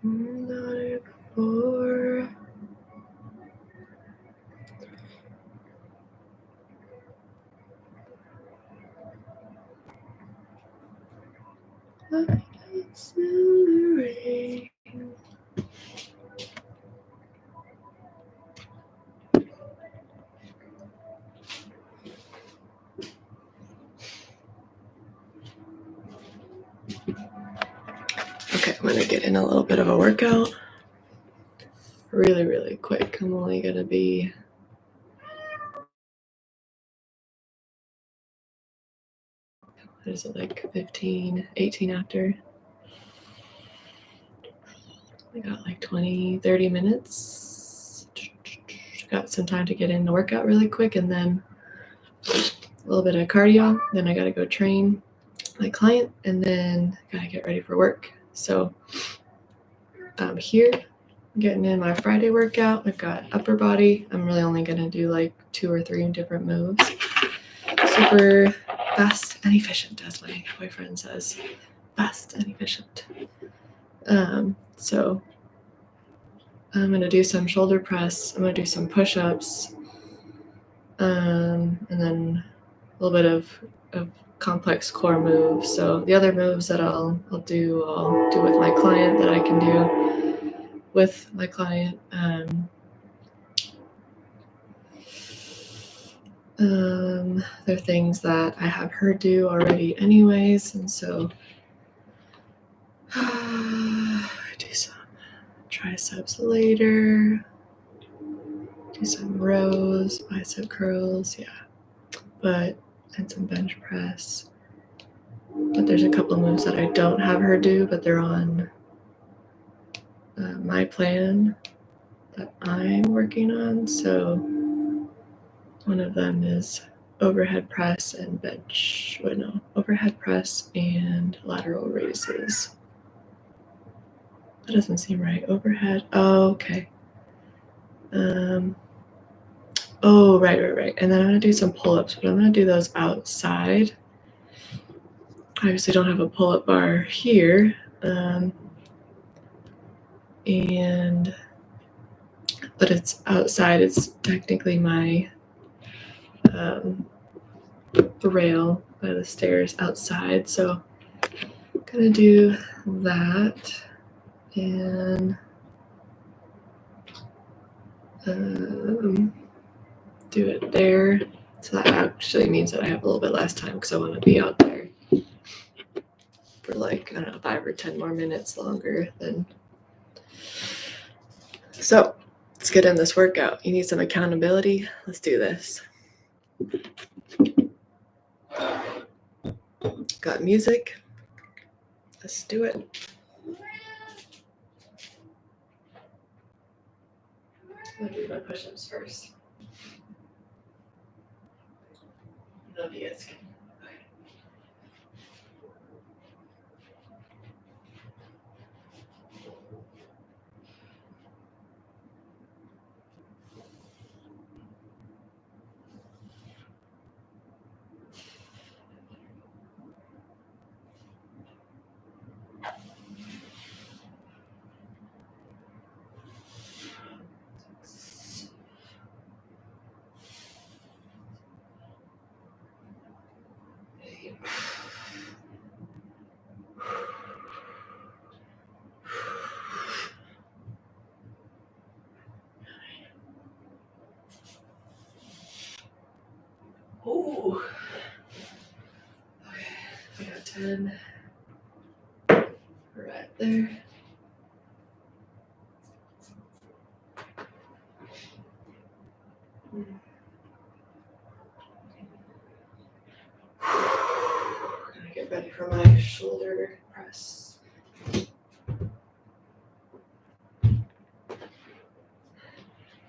Not before. Like it's in the rain. Okay, I'm gonna get in a little bit of a workout. Really, really quick. I'm only gonna be what is it, like 15, 18 after? I got like 20, 30 minutes. Got some time to get in the workout really quick and then a little bit of cardio. Then I gotta go train my client and then gotta get ready for work. So I'm here getting in my Friday workout. I've got upper body. I'm really only gonna do like 2 or 3 different moves. Super fast and efficient, as my boyfriend says. Fast and efficient. So I'm gonna do some shoulder press. I'm gonna do some push-ups, and then a little bit of complex core moves. So the other moves that I'll do with my client that I can do with my client. They're things that I have her do already anyways, and so do some triceps later, do some rows, bicep curls, and some bench press. But there's a couple moves that I don't have her do, but they're on my plan that I'm working on. So one of them is overhead press and overhead press and lateral raises. That doesn't seem right. Overhead. Oh, okay. Right. And then I'm gonna do some pull-ups, but I'm gonna do those outside. I obviously don't have a pull-up bar here. But it's outside. It's technically my rail by the stairs outside. So I'm gonna do that and do it there. So that actually means that I have a little bit less time because I want to be out there for like, I don't know, 5 or 10 more minutes longer than. So let's get in this workout. You need some accountability? Let's do this. Got music? Let's do it. I'm gonna do my push-ups first. Love you guys. Ooh. Okay, I got 10 right there. Gonna get ready for my shoulder press.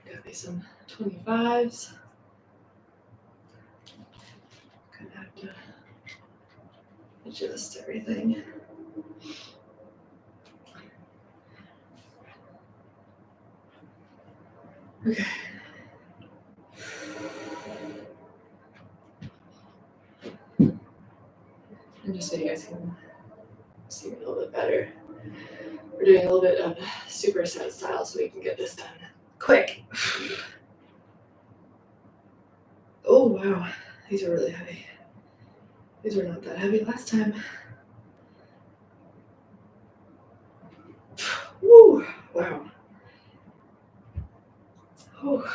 Got me some 25s. Gonna have to adjust everything. Okay. And just so you guys can see me a little bit better. We're doing a little bit of superset style so we can get this done quick. Oh wow, these are really heavy. These were not that heavy last time. Woo, wow. Oh.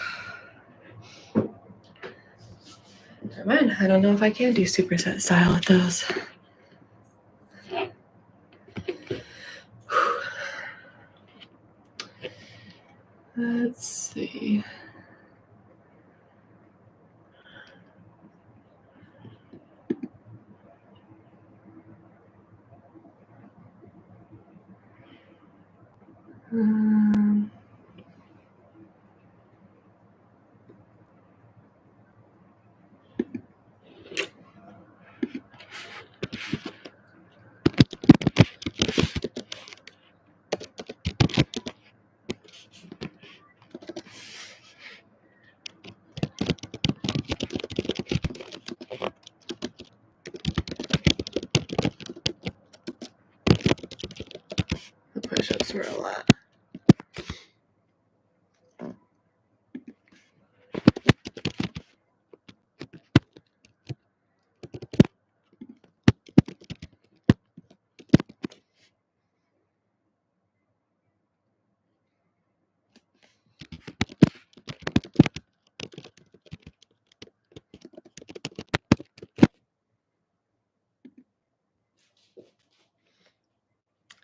Never mind, I don't know if I can do superset style with those. Let's see. The push-ups were a lot.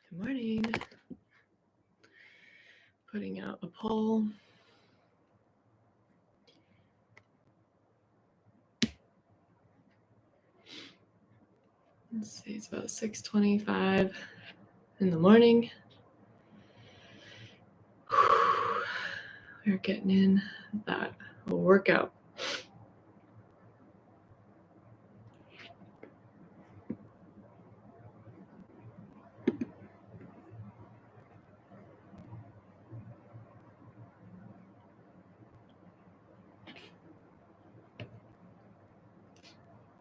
Good morning. Putting out a poll. Let's see, it's about 6:25 in the morning. We're getting in that workout.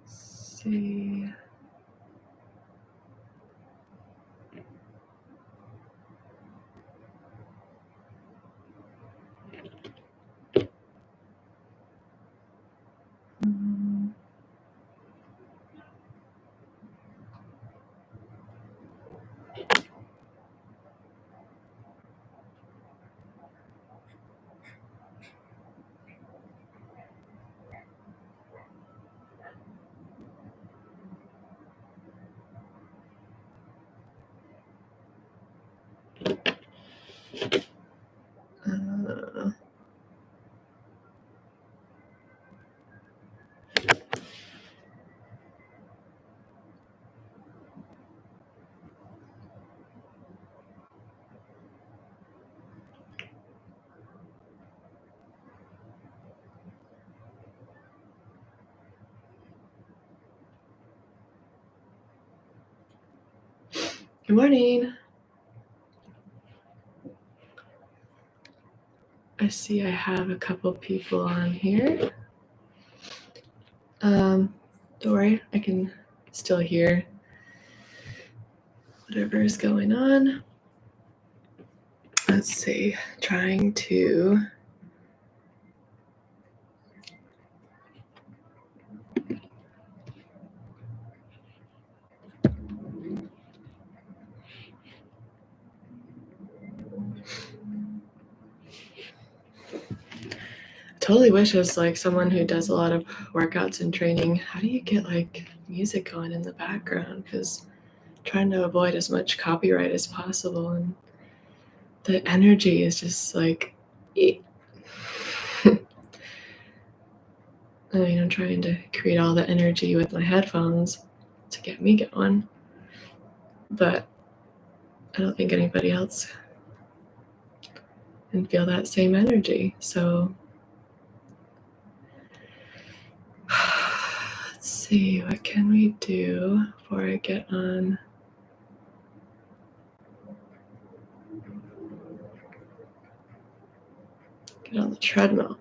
Let's see. Good morning. I see I have a couple people on here. Don't worry, I can still hear whatever is going on. Let's see, trying to totally wish I was like someone who does a lot of workouts and training. How do you get like music going in the background? Because trying to avoid as much copyright as possible, and the energy is just like I mean, I'm trying to create all the energy with my headphones to get me going, but I don't think anybody else can feel that same energy. So let's see, what can we do before I get on? Get on the treadmill.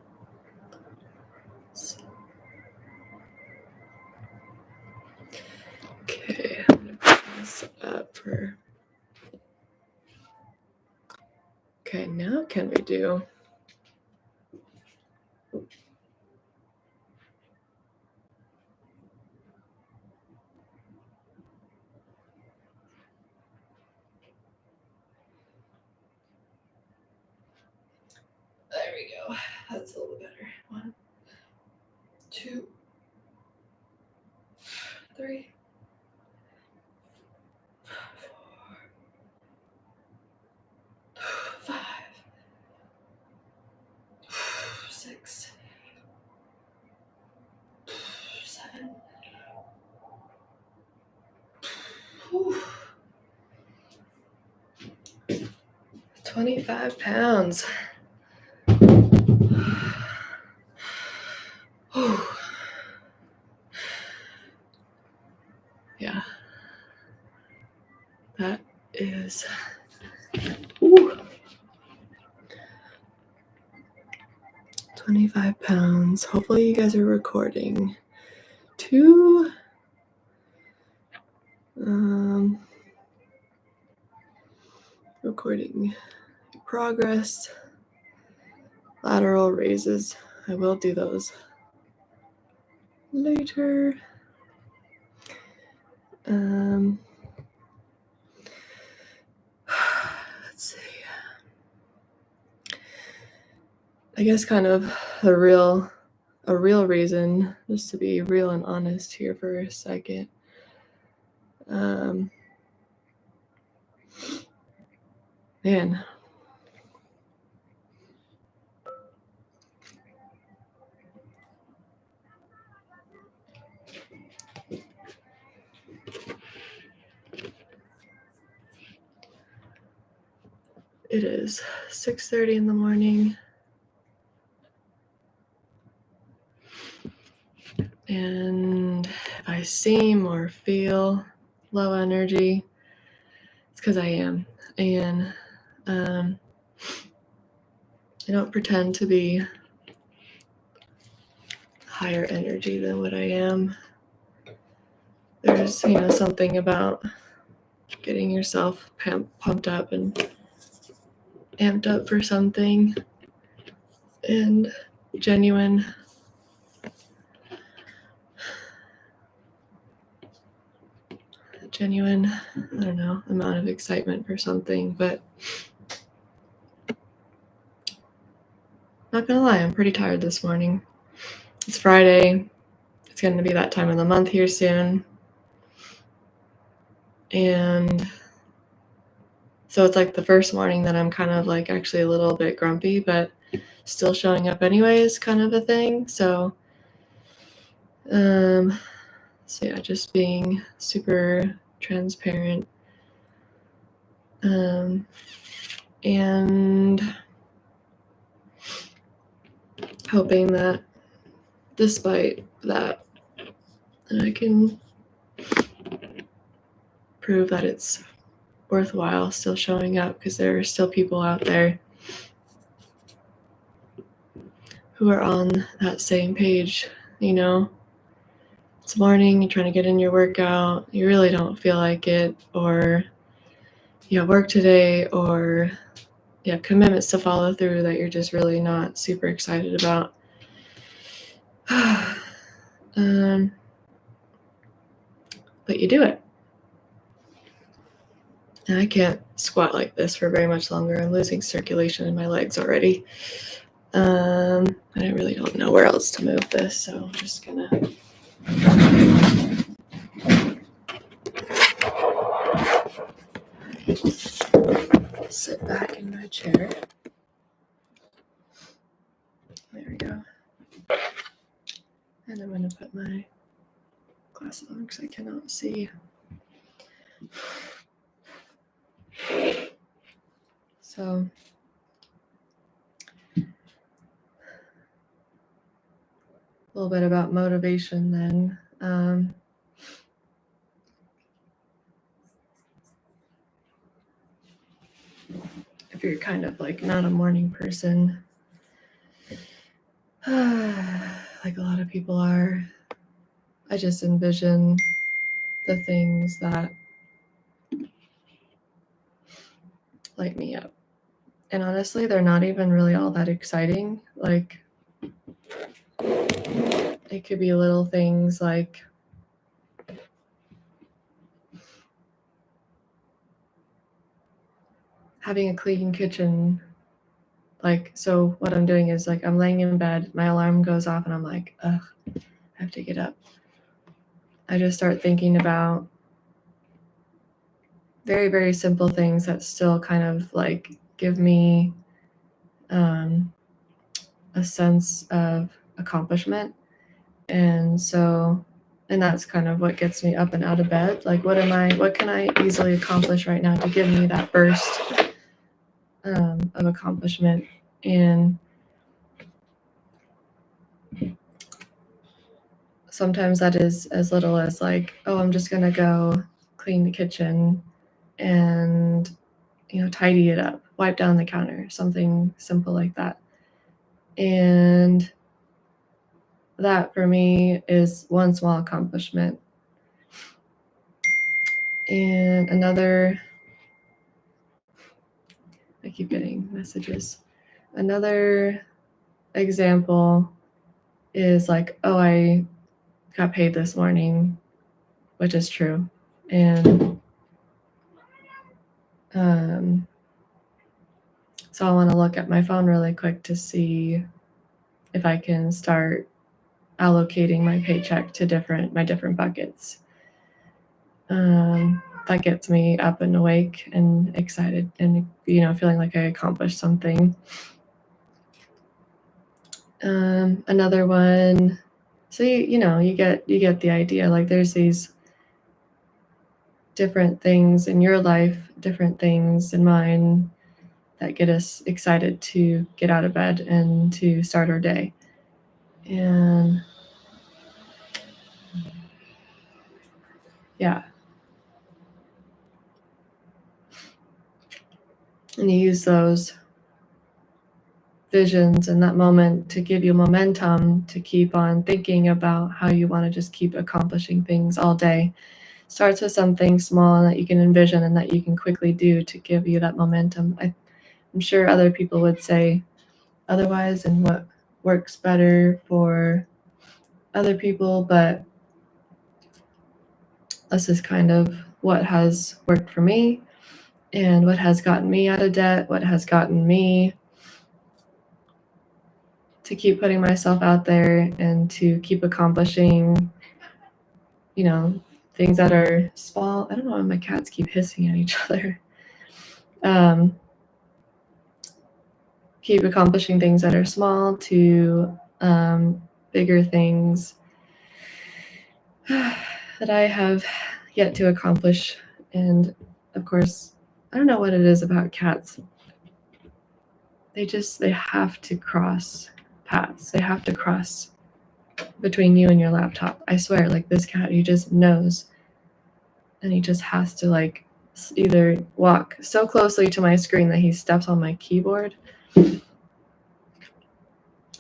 Okay. this up for. Okay, now can we do? There we go. That's a little better. 1, 2, 3, 4, 5, 6, 7. 25 pounds. Yeah. That is 25 pounds. Hopefully you guys are recording. 2 recording progress, lateral raises. I will do those later. Let's see. I guess kind of a real reason, just to be real and honest here for a second. Man. It is 6:30 in the morning. And if I seem or feel low energy, it's because I am. And I don't pretend to be higher energy than what I am. There's, something about getting yourself pumped up and amped up for something, and genuine I don't know, amount of excitement for something. But not gonna lie, I'm pretty tired this morning. It's Friday. It's going to be that time of the month here soon. And so it's like the first morning that I'm kind of like actually a little bit grumpy, but still showing up anyways, kind of a thing. So yeah, just being super transparent. And hoping that despite that, I can prove that it's worthwhile still showing up, because there are still people out there who are on that same page. It's morning, you're trying to get in your workout, you really don't feel like it, or you have work today, or you have commitments to follow through that you're just really not super excited about. But you do it. And I can't squat like this for very much longer. I'm losing circulation in my legs already. And I really don't know where else to move this, so I'm just gonna sit back in my chair. There we go. And I'm gonna put my glasses on because I cannot see. So a little bit about motivation then. If you're kind of like not a morning person, like a lot of people are, I just envision the things that light me up. And honestly, they're not even really all that exciting. Like, it could be little things like having a clean kitchen. Like, so what I'm doing is like I'm laying in bed, my alarm goes off, and I'm like, ugh, I have to get up. I just start thinking about very, very simple things that still kind of like give me a sense of accomplishment. And that's kind of what gets me up and out of bed. Like, what can I easily accomplish right now to give me that burst of accomplishment? And sometimes that is as little as like, oh, I'm just gonna go clean the kitchen and tidy it up, wipe down the counter, something simple like that. And that for me is one small accomplishment. And another, I keep getting messages. Another example is like, oh, I got paid this morning, which is true. And so I want to look at my phone really quick to see if I can start allocating my paycheck to my different buckets. That gets me up and awake and excited and feeling like I accomplished something. Another one, so you get the idea. Like, there's these different things in your life, different things in mine, that get us excited to get out of bed and to start our day. And yeah, and you use those visions in that moment to give you momentum to keep on thinking about how you want to just keep accomplishing things all day. Starts with something small that you can envision and that you can quickly do to give you that momentum. I'm sure other people would say otherwise and what works better for other people, but this is kind of what has worked for me and what has gotten me out of debt, what has gotten me to keep putting myself out there and to keep accomplishing, things that are small. I don't know why my cats keep hissing at each other. Keep accomplishing things that are small to bigger things that I have yet to accomplish. And of course, I don't know what it is about cats. They have to cross paths. They have to cross between you and your laptop. I swear, like, this cat, he just knows. And he just has to like either walk so closely to my screen that he steps on my keyboard,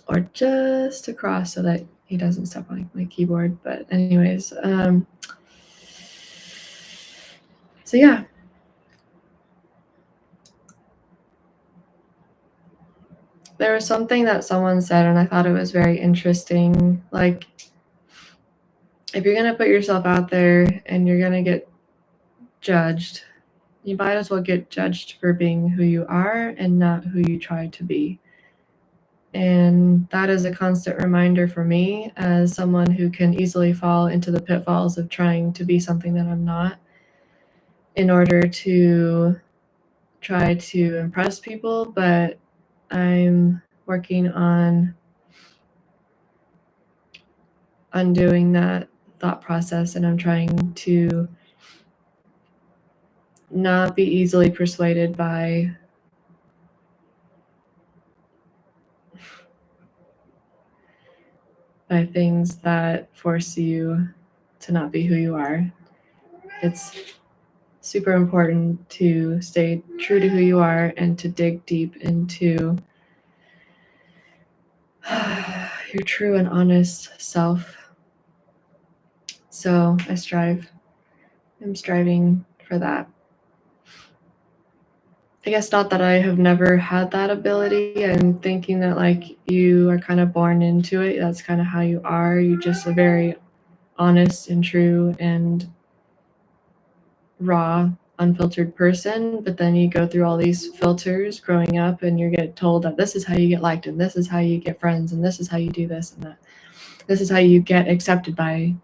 or just across so that he doesn't step on my keyboard. But anyways, so yeah. There was something that someone said, and I thought it was very interesting. Like, if you're going to put yourself out there and you're going to get judged, you might as well get judged for being who you are and not who you try to be. And that is a constant reminder for me as someone who can easily fall into the pitfalls of trying to be something that I'm not in order to try to impress people. But I'm working on undoing that thought process, and I'm trying to not be easily persuaded by things that force you to not be who you are. It's super important to stay true to who you are and to dig deep into your true and honest self. So I'm striving for that. I guess not that I have never had that ability. I'm thinking that like you are kind of born into it. That's kind of how you are. You're just a very honest and true and raw, unfiltered person. But then you go through all these filters growing up and you get told that this is how you get liked and this is how you get friends and this is how you do this and that. This is how you get accepted by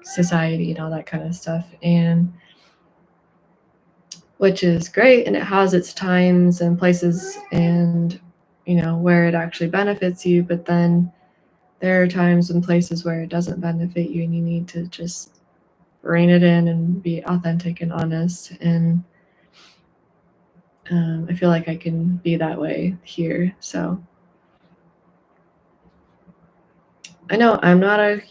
society and all that kind of stuff. And which is great, and it has its times and places and where it actually benefits you, but then there are times and places where it doesn't benefit you and you need to just rein it in and be authentic and honest. And I feel like I can be that way here. So I know I'm not a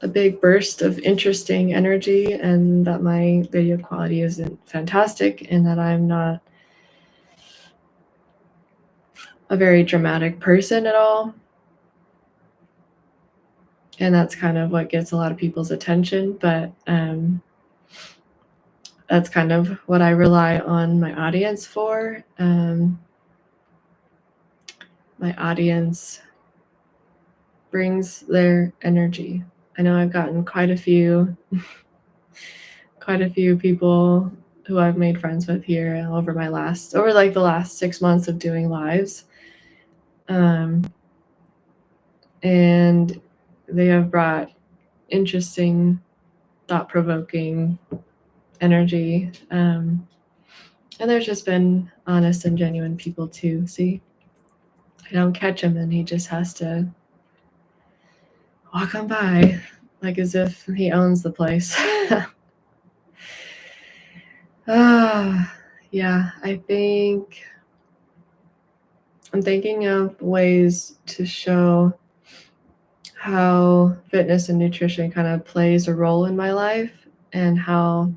big burst of interesting energy, and that my video quality isn't fantastic, and that I'm not a very dramatic person at all. And that's kind of what gets a lot of people's attention, but that's kind of what I rely on my audience for. My audience brings their energy. I know I've gotten quite a few people who I've made friends with here over the last 6 months of doing lives. And they have brought interesting, thought-provoking energy. And there's just been honest and genuine people too. See, I don't catch him and he just has to walk on by like as if he owns the place. Yeah, I'm thinking of ways to show how fitness and nutrition kind of plays a role in my life, and how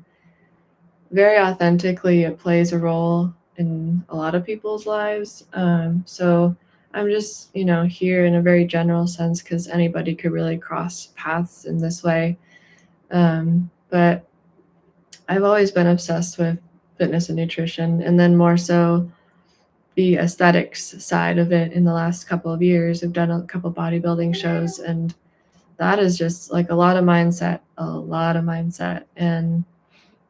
very authentically it plays a role in a lot of people's lives. So I'm just, here in a very general sense, because anybody could really cross paths in this way. But I've always been obsessed with fitness and nutrition, and then more so the aesthetics side of it in the last couple of years. I've done a couple bodybuilding shows, and that is just like a lot of mindset, and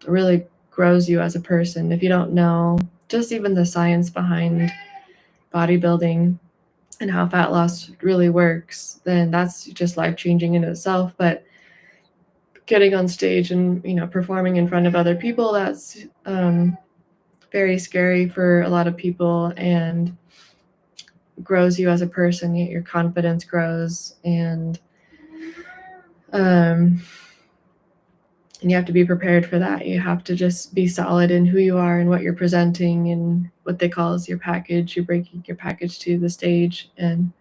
really grows you as a person. If you don't know just even the science behind bodybuilding and how fat loss really works, then that's just life-changing in itself. But getting on stage and performing in front of other people, that's very scary for a lot of people, and grows you as a person. Your confidence grows, and you have to be prepared for that. You have to just be solid in who you are and what you're presenting and what they call as your package. You're breaking your package to the stage. And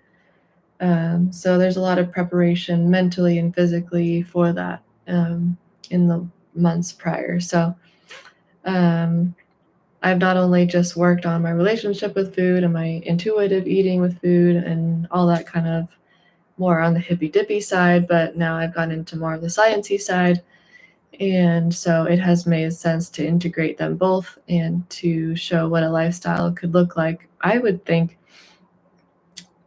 so there's a lot of preparation mentally and physically for that in the months prior. So I've not only just worked on my relationship with food and my intuitive eating with food and all that kind of more on the hippy dippy side, but now I've gone into more of the sciencey side. And so it has made sense to integrate them both and to show what a lifestyle could look like. I would think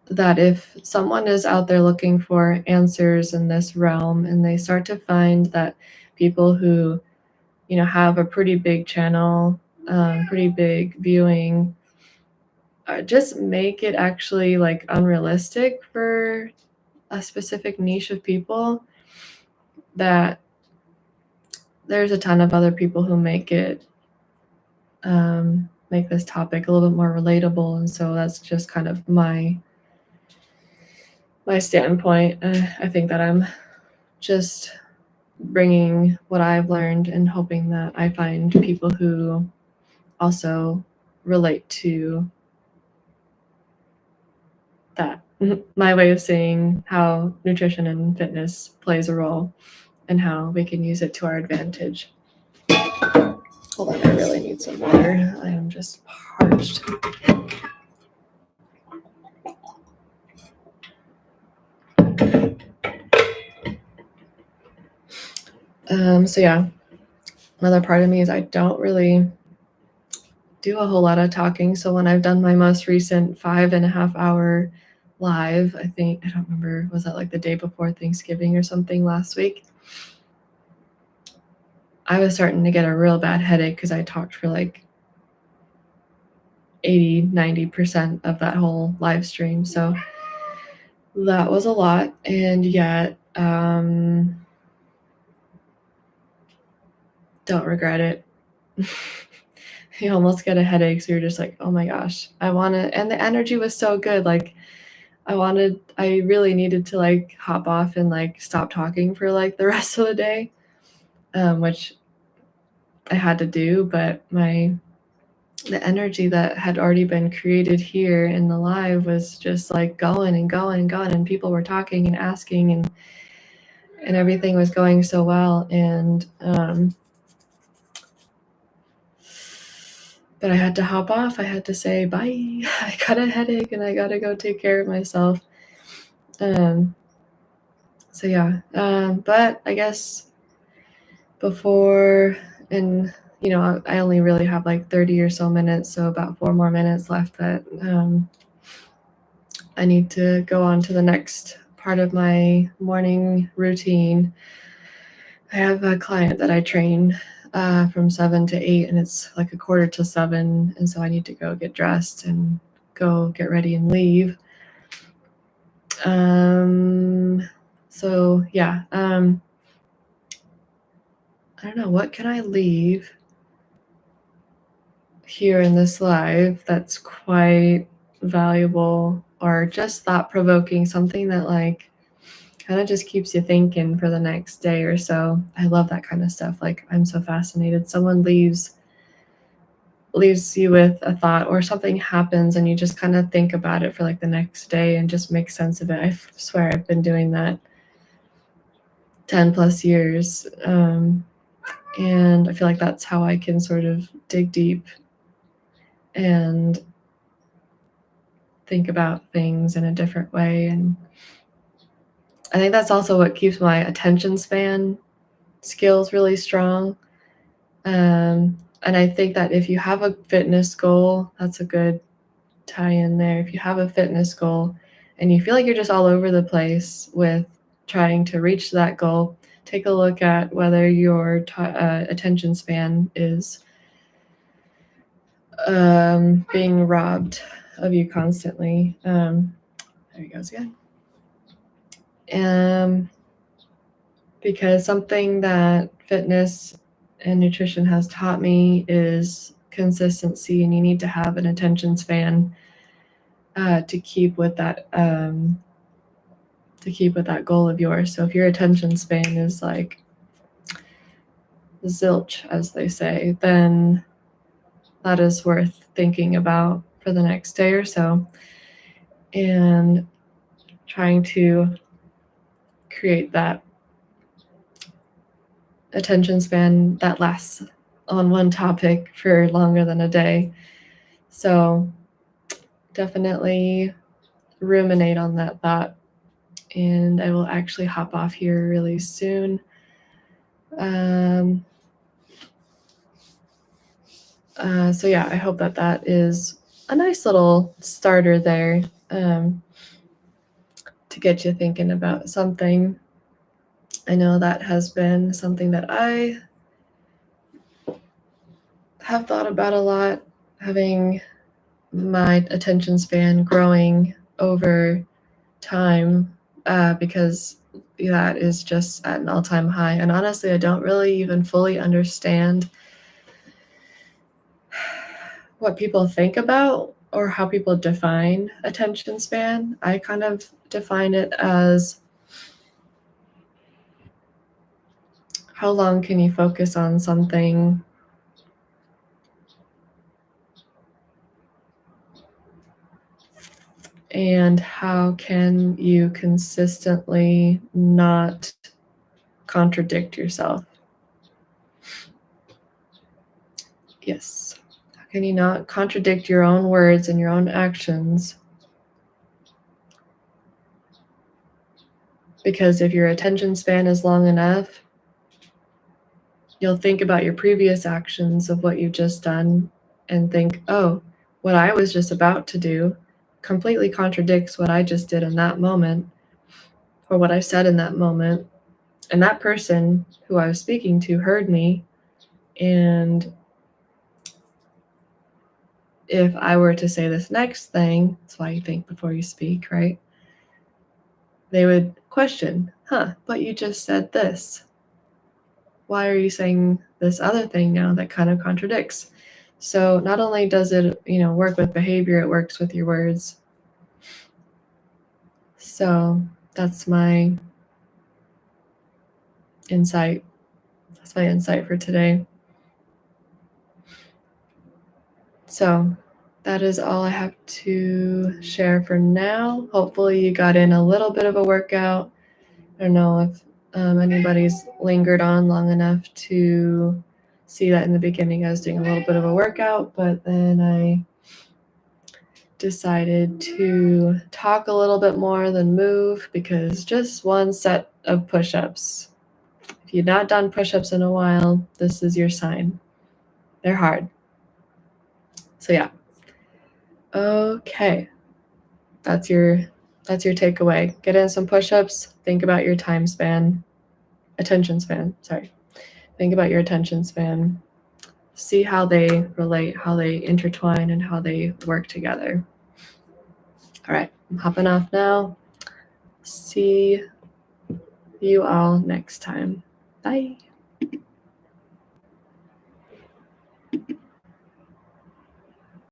that if someone is out there looking for answers in this realm, and they start to find that people who, have a pretty big channel, pretty big viewing, just make it actually like unrealistic for a specific niche of people, that there's a ton of other people who make this topic a little bit more relatable. And so that's just kind of my standpoint. I think that I'm just bringing what I've learned and hoping that I find people who also relate to that. My way of seeing how nutrition and fitness plays a role and how we can use it to our advantage. Hold on, I really need some water. I am just parched. So yeah, another part of me is I don't really do a whole lot of talking. So when I've done my most recent 5.5 hour live, I don't remember, was that like the day before Thanksgiving or something last week? I was starting to get a real bad headache because I talked for like 80-90% of that whole live stream. So that was a lot. And yet, don't regret it. You almost get a headache, so you're just like, oh my gosh, I want to. And the energy was so good. Like, I really needed to like hop off and like stop talking for like the rest of the day, which I had to do. But the energy that had already been created here in the live was just like going and going and going, and people were talking and asking, and everything was going so well. And but I had to hop off. I had to say bye. I got a headache and I gotta go take care of myself. So yeah, but I guess before, and I only really have like 30 or so minutes, so about 4 more minutes left that I need to go on to the next part of my morning routine. I have a client that I train from 7 to 8, and it's like 6:45, and so I need to go get dressed and go get ready and leave. So yeah, I don't know, what can I leave here in this live that's quite valuable or just thought-provoking, something that like kind of just keeps you thinking for the next day or so. I love that kind of stuff. Like, I'm so fascinated. Someone leaves you with a thought, or something happens and you just kind of think about it for like the next day and just make sense of it. I swear I've been doing that 10 plus years. And I feel like that's how I can sort of dig deep and think about things in a different way. And I think that's also what keeps my attention span skills really strong. And I think that if you have a fitness goal, that's a good tie in there. If you have a fitness goal and you feel like you're just all over the place with trying to reach that goal, take a look at whether your attention span is being robbed of you constantly. There he goes again. Because something that fitness and nutrition has taught me is consistency, and you need to have an attention span to keep with that goal of yours. So if your attention span is like zilch, as they say, then that is worth thinking about for the next day or so, and trying to create that attention span that lasts on one topic for longer than a day. So definitely ruminate on that thought, and I will actually hop off here really soon. So yeah, I hope that is a nice little starter there to get you thinking about something. I know that has been something that I have thought about a lot, having my attention span growing over time, because that is just at an all-time high. And honestly, I don't really even fully understand what people think about or how people define attention span. I kind of define it as how long can you focus on something and how can you consistently not contradict yourself. Yes. How can you not contradict your own words and your own actions? Because if your attention span is long enough, you'll think about your previous actions of what you've just done, and think, oh, what I was just about to do completely contradicts what I just did in that moment or what I said in that moment. And that person who I was speaking to heard me. And if I were to say this next thing, that's why you think before you speak, right? They would question, but you just said this. Why are you saying this other thing now that kind of contradicts? So not only does it, work with behavior, it works with your words. So that's my insight. That's my insight for today. So that is all I have to share for now. Hopefully you got in a little bit of a workout. I don't know if anybody's lingered on long enough to see that in the beginning I was doing a little bit of a workout, but then I decided to talk a little bit more than move because just one set of push-ups. If you've not done push-ups in a while, this is your sign. They're hard. So yeah. Okay. That's your takeaway. Get in some push-ups. Think about your attention span. Think about your attention span. See how they relate, how they intertwine, and how they work together. All right, I'm hopping off now. See you all next time. Bye.